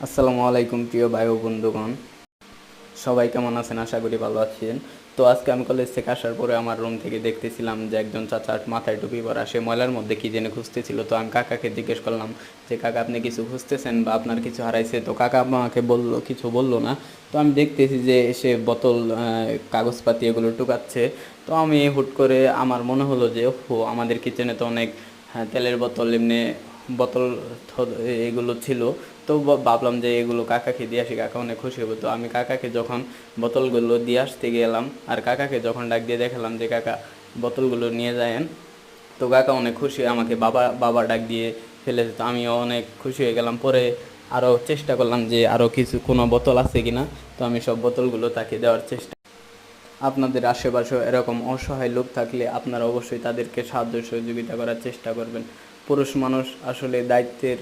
আসসালামু আলাইকুম প্রিয় ভাই ও বন্ধুগণ, সবাই কেমন আছেন? আশা করি ভালো আছেন। তো আজকে আমি কলেজ থেকে আসার পরে আমার রুম থেকে দেখতেছিলাম যে একজন চাচা মাথায় টুপি পরা সে ময়লার মধ্যে কি যেন খুঁজতেছিল। তো আমি কাকাকে জিজ্ঞেস করলাম যে কাকা, আপনি কিছু খুঁজতেছেন বা আপনার কিছু হারাইছে? তো কাকা আমাকে বললো, কিছু বললো না। তো আমি দেখতেছি যে সে বোতল, কাগজপাতি এগুলো টুকাচ্ছে। তো আমি হুট করে আমার মনে হলো যে ওহো, আমাদের কিচেনে তো অনেক তেলের বোতল, এমনি বোতল এগুলো ছিল। তো ভাবলাম যে এগুলো কাকাকে দিয়ে আসি, কাকা অনেক খুশি হবে। তো আমি কাকাকে যখন বোতলগুলো দিয়ে আসতে গেলাম আর কাকাকে যখন ডাক দিয়ে দেখালাম যে কাকা, বোতলগুলো নিয়ে যায়েন, তো কাকা অনেক খুশি হয়ে আমাকে বাবা বাবা ডাক দিয়ে ফেলেছে। তো আমিও অনেক খুশি হয়ে গেলাম। পরে আরও চেষ্টা করলাম যে আরও কিছু কোনো বোতল আছে কিনা। তো আমি সব বোতলগুলো তাকে দেওয়ার চেষ্টা। আপনাদের আশেপাশে এরকম অসহায় লোক থাকলে আপনারা অবশ্যই তাদেরকে সাহায্য সহযোগিতা করার চেষ্টা করবেন। পুরুষ মানুষ আসলে দায়িত্বের